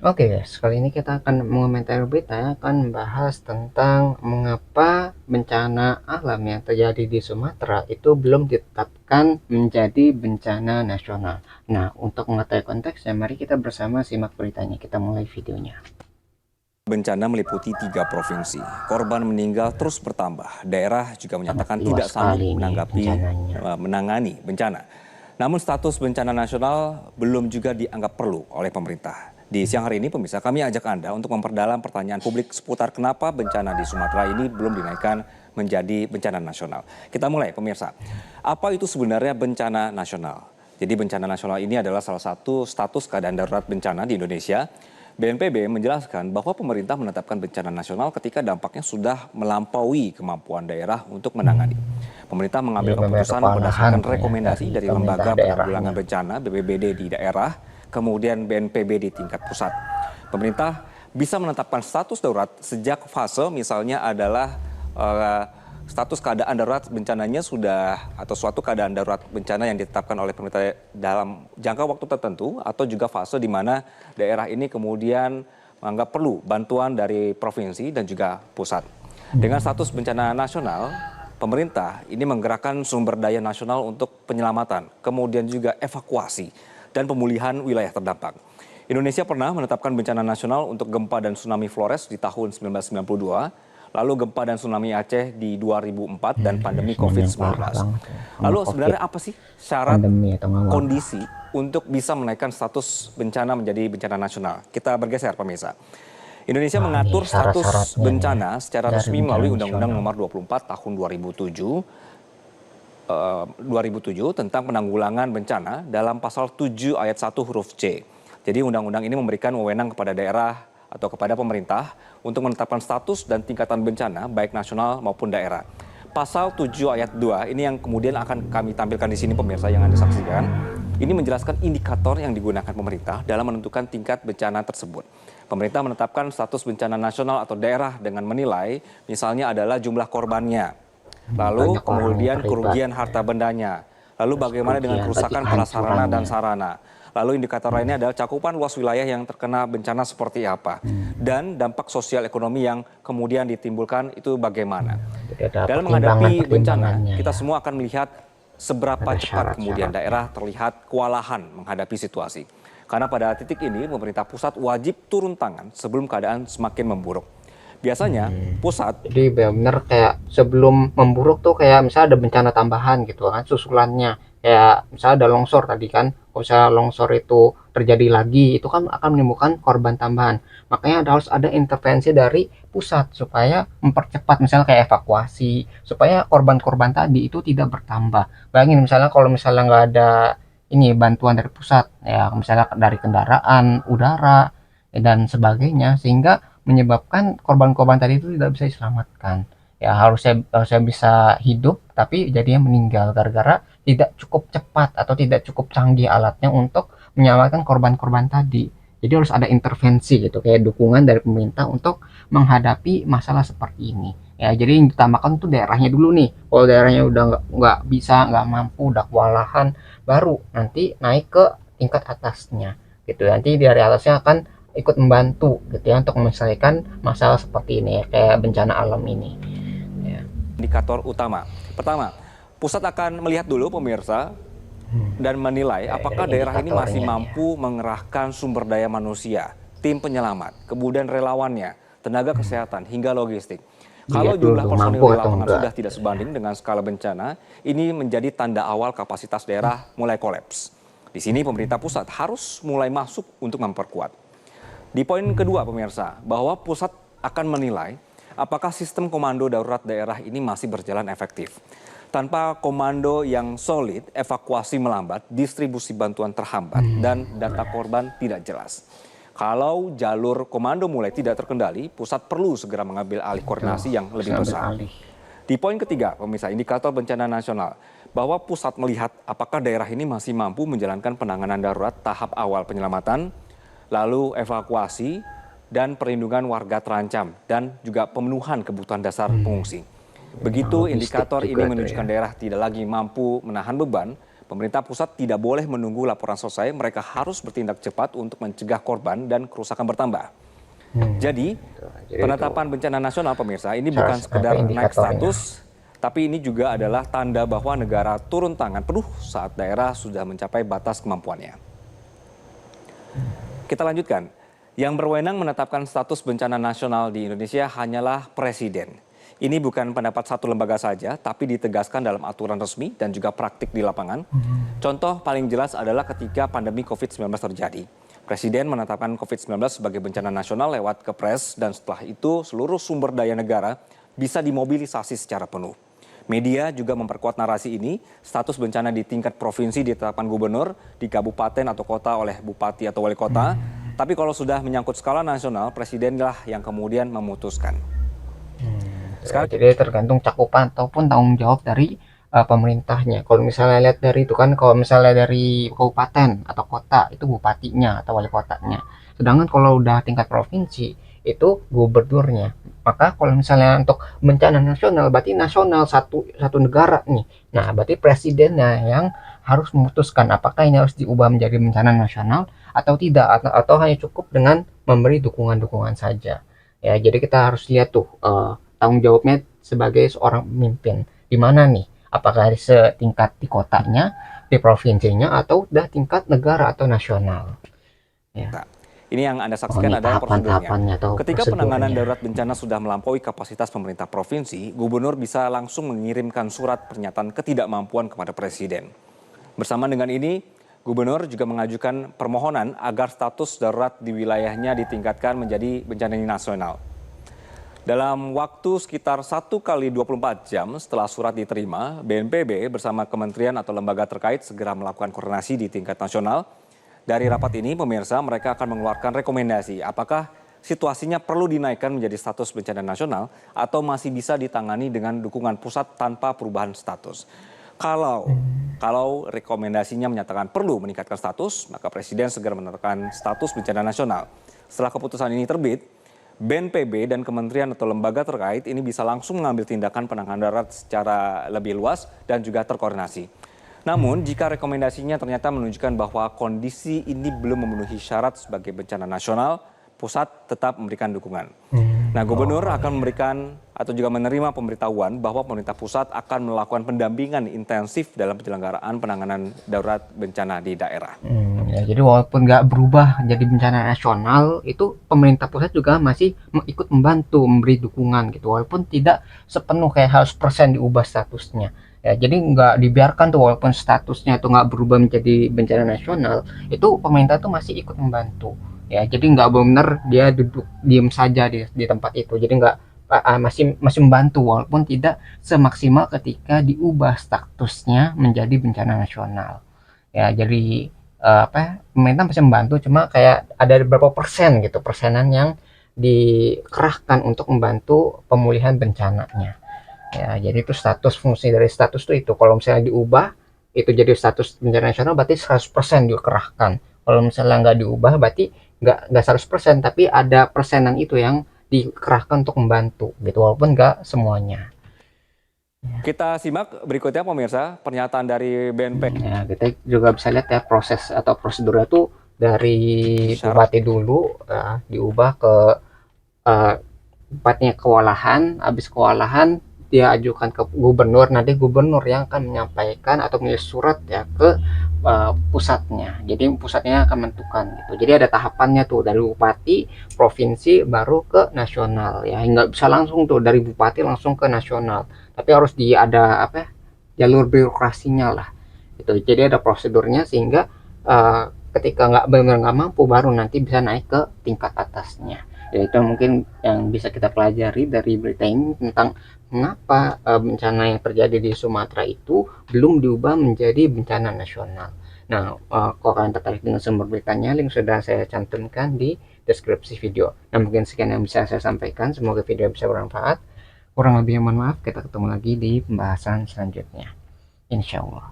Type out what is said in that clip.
Oke guys, kali ini kita akan mengomentari berita yang akan membahas tentang mengapa bencana alam yang terjadi di Sumatera itu belum ditetapkan menjadi bencana nasional. Nah, untuk mengetahui konteksnya, mari kita bersama simak beritanya. Kita mulai videonya. Bencana meliputi 3 provinsi. Korban meninggal terus bertambah. Daerah juga Sangat menyatakan luas tidak sanggup sekali ini bencananya. menangani bencana. Namun status bencana nasional belum juga dianggap perlu oleh pemerintah. Di siang hari ini pemirsa, kami ajak Anda untuk memperdalam pertanyaan publik seputar kenapa bencana di Sumatera ini belum dinaikkan menjadi bencana nasional. Kita mulai pemirsa. Apa itu sebenarnya bencana nasional? Jadi bencana nasional ini adalah salah satu status keadaan darurat bencana di Indonesia. BNPB menjelaskan bahwa pemerintah menetapkan bencana nasional ketika dampaknya sudah melampaui kemampuan daerah untuk menangani. Pemerintah Ya, mengambil memang keputusan kewalahan berdasarkan ya dari rekomendasi dari pemerintah Lembaga daerahnya. Penanggulangan Bencana (BPBD) di daerah, kemudian BNPB di tingkat pusat. Pemerintah bisa menetapkan status darurat sejak fase misalnya adalah status keadaan darurat bencananya sudah atau suatu keadaan darurat bencana yang ditetapkan oleh pemerintah dalam jangka waktu tertentu atau juga fase di mana daerah ini kemudian menganggap perlu bantuan dari provinsi dan juga pusat. Dengan status bencana nasional, pemerintah ini menggerakkan sumber daya nasional untuk penyelamatan, kemudian juga evakuasi dan pemulihan wilayah terdampak. Indonesia pernah menetapkan bencana nasional untuk gempa dan tsunami Flores di tahun 1992, lalu gempa dan tsunami Aceh di 2004 dan Ya, pandemi tsunami yang COVID-19. parah banget ya, sama Lalu COVID, sebenarnya apa sih syarat pandemi atau nggak wabah. kondisi untuk bisa menaikkan status bencana menjadi bencana nasional? Kita bergeser pemirsa. Indonesia Wah, ini mengatur status syarat-syaratnya nih ya, bencana secara dari resmi bencana melalui Undang-Undang nasional. Nomor 24 Tahun 2007 tentang penanggulangan bencana dalam pasal 7 ayat 1 huruf C. Jadi undang-undang ini memberikan wewenang kepada daerah atau kepada pemerintah untuk menetapkan status dan tingkatan bencana baik nasional maupun daerah. Pasal 7 ayat 2 ini yang kemudian akan kami tampilkan di sini pemirsa yang Anda saksikan. Ini menjelaskan indikator yang digunakan pemerintah dalam menentukan tingkat bencana tersebut. Pemerintah menetapkan status bencana nasional atau daerah dengan menilai misalnya adalah jumlah korbannya, lalu Banyak orang yang kemudian terlibat kerugian ya, harta bendanya, lalu terus bagaimana dengan kerugian tadi kerusakan prasarana dan kehancurannya. sarana. Lalu indikator lainnya adalah cakupan luas wilayah yang terkena bencana seperti apa. Dan dampak sosial ekonomi yang kemudian ditimbulkan itu bagaimana. Jadi ada Dalam menghadapi bencana, pertimbangan-pertimbangannya kita ya, semua akan melihat seberapa ada cepat kemudian syarat-syaratnya. daerah terlihat kewalahan menghadapi situasi. Karena pada titik ini pemerintah pusat wajib turun tangan sebelum keadaan semakin memburuk. Biasanya pusat Jadi benar-benar kayak sebelum memburuk tuh kayak misalnya ada bencana tambahan gitu kan susulannya. Kayak misalnya ada longsor tadi kan. Kalau misalnya longsor itu terjadi lagi itu kan akan menimbulkan korban tambahan. Makanya harus ada intervensi dari pusat supaya mempercepat misalnya kayak evakuasi supaya korban-korban tadi itu tidak bertambah. Bayangin misalnya kalau misalnya nggak ada ini bantuan dari pusat ya misalnya dari kendaraan udara dan sebagainya sehingga menyebabkan korban-korban tadi itu tidak bisa diselamatkan. Ya harusnya bisa hidup tapi jadinya meninggal gara-gara tidak cukup cepat atau tidak cukup canggih alatnya untuk menyelamatkan korban-korban tadi. Jadi harus ada intervensi gitu kayak dukungan dari pemerintah untuk menghadapi masalah seperti ini. Ya jadi yang ditambahkan tuh daerahnya dulu nih. Kalau daerahnya udah nggak bisa, nggak mampu, udah kewalahan, baru nanti naik ke tingkat atasnya gitu. Nanti dari atasnya akan ikut membantu gitu ya untuk menyelesaikan masalah seperti ini ya, kayak bencana alam ini ya. indikator utama. Pertama, pusat akan melihat dulu pemirsa dan menilai Dari apakah daerah ini masih indikatornya nih ya. mampu mengerahkan sumber daya manusia, tim penyelamat, kemudian relawannya, tenaga kesehatan, hingga logistik. Kalau Dilihat jumlah dulu mampu personil di atau lapangan enggak sudah tidak gitu ya. sebanding dengan skala bencana, ini menjadi tanda awal kapasitas daerah mulai kolaps. Di sini pemerintah pusat harus mulai masuk untuk memperkuat. Di poin kedua pemirsa, bahwa pusat akan menilai apakah sistem komando darurat daerah ini masih berjalan efektif. Tanpa komando yang solid, evakuasi melambat, distribusi bantuan terhambat, dan data korban tidak jelas. Kalau jalur komando mulai tidak terkendali, pusat perlu segera mengambil alih Betul, koordinasi yang harus lebih ambil besar. alih. Di poin ketiga, pemirsa, indikator bencana nasional, bahwa pusat melihat apakah daerah ini masih mampu menjalankan penanganan darurat tahap awal penyelamatan, lalu evakuasi, dan perlindungan warga terancam, dan juga pemenuhan kebutuhan dasar pengungsi. Yang Begitu logistik indikator ini juga tuh ya. menunjukkan daerah tidak lagi mampu menahan beban, Pemerintah pusat tidak boleh menunggu laporan selesai, mereka harus bertindak cepat untuk mencegah korban dan kerusakan bertambah. Jadi, Jadi itu penetapan bencana nasional pemirsa ini salah bukan apa sekedar naik indikatornya. status, tapi ini juga adalah tanda bahwa negara turun tangan penuh saat daerah sudah mencapai batas kemampuannya. Kita lanjutkan. Yang berwenang menetapkan status bencana nasional di Indonesia hanyalah Presiden. Ini bukan pendapat satu lembaga saja, tapi ditegaskan dalam aturan resmi dan juga praktik di lapangan. Contoh paling jelas adalah ketika pandemi COVID-19 terjadi. Presiden menetapkan COVID-19 sebagai bencana nasional lewat Kepres, dan setelah itu seluruh sumber daya negara bisa dimobilisasi secara penuh. Media juga memperkuat narasi ini, status bencana di tingkat provinsi ditetapkan gubernur, di kabupaten atau kota oleh bupati atau wali kota. Tapi kalau sudah menyangkut skala nasional, presidenlah yang kemudian memutuskan. Ya, jadi tergantung cakupan ataupun tanggung jawab dari pemerintahnya. Kalau misalnya lihat dari itu kan, kalau misalnya dari kabupaten atau kota itu bupatinya atau wali kotanya. Sedangkan kalau udah tingkat provinsi itu gubernurnya. Maka kalau misalnya untuk bencana nasional berarti nasional satu negara nih. Nah, berarti presidennya yang harus memutuskan apakah ini harus diubah menjadi bencana nasional atau tidak, atau hanya cukup dengan memberi dukungan-dukungan saja. Ya, jadi kita harus lihat tuh tanggung jawabnya sebagai seorang pemimpin di mana nih, apakah setingkat di kotanya, di provinsinya, atau udah tingkat negara atau nasional ya. Ini yang Anda saksikan Ini adalah prosedurnya. tahapan-tahapannya atau Ketika penanganan prosedurnya. darurat bencana sudah melampaui kapasitas pemerintah provinsi, gubernur bisa langsung mengirimkan surat pernyataan ketidakmampuan kepada presiden. Bersama dengan ini, gubernur juga mengajukan permohonan agar status darurat di wilayahnya ditingkatkan menjadi bencana nasional. Dalam waktu sekitar 1 kali 24 jam setelah surat diterima, BNPB bersama kementerian atau lembaga terkait segera melakukan koordinasi di tingkat nasional. Dari rapat ini, pemirsa, mereka akan mengeluarkan rekomendasi apakah situasinya perlu dinaikkan menjadi status bencana nasional atau masih bisa ditangani dengan dukungan pusat tanpa perubahan status. Kalau rekomendasinya menyatakan perlu meningkatkan status, maka Presiden segera menetapkan status bencana nasional. Setelah keputusan ini terbit, BNPB dan kementerian atau lembaga terkait ini bisa langsung mengambil tindakan penanganan darurat secara lebih luas dan juga terkoordinasi. Namun, jika rekomendasinya ternyata menunjukkan bahwa kondisi ini belum memenuhi syarat sebagai bencana nasional, pusat tetap memberikan dukungan. Nah, gubernur akan memberikan atau juga menerima pemberitahuan bahwa pemerintah pusat akan melakukan pendampingan intensif dalam penyelenggaraan penanganan darurat bencana di daerah. Ya, jadi walaupun nggak berubah jadi bencana nasional, itu pemerintah pusat juga masih ikut membantu, memberi dukungan gitu, walaupun tidak sepenuh kayak 100% diubah statusnya. Ya, jadi nggak dibiarkan tuh walaupun statusnya tuh nggak berubah menjadi bencana nasional, itu pemerintah tuh masih ikut membantu. Ya, jadi nggak benar dia duduk diem saja di tempat itu. Jadi nggak masih membantu walaupun tidak semaksimal ketika diubah statusnya menjadi bencana nasional. Ya, jadi pemerintah masih membantu, cuma kayak ada beberapa persen gitu, persenan yang dikerahkan untuk membantu pemulihan bencananya. Ya, jadi itu status, fungsi dari status itu kalau misalnya diubah itu jadi status bencana nasional berarti 100% dikerahkan. Kalau misalnya nggak diubah berarti nggak 100%, tapi ada persenan itu yang dikerahkan untuk membantu gitu, walaupun nggak semuanya. Kita simak berikutnya pemirsa, pernyataan dari BNP. Ya, kita juga bisa lihat ya proses atau prosedurnya itu dari Syarat. bupati dulu diubah ke tempatnya kewalahan, habis kewalahan dia ajukan ke gubernur, nanti gubernur yang akan menyampaikan atau menulis surat ya ke pusatnya. Jadi pusatnya akan menentukan gitu. Jadi ada tahapannya tuh dari bupati, provinsi, baru ke nasional ya. Nggak bisa langsung tuh dari bupati langsung ke nasional. Tapi harus ada apa ya, jalur birokrasinya lah. Gitu. Jadi ada prosedurnya sehingga ketika benar-benar nggak mampu baru nanti bisa naik ke tingkat atasnya. Ya, itu mungkin yang bisa kita pelajari dari berita ini tentang mengapa bencana yang terjadi di Sumatera itu belum diubah menjadi bencana nasional. Nah, kalau kalian tertarik dengan sumber beritanya, link sudah saya cantumkan di deskripsi video. Nah, mungkin sekian yang bisa saya sampaikan. Semoga video bisa bermanfaat. Kurang lebihnya mohon maaf. Kita ketemu lagi di pembahasan selanjutnya. Insya Allah.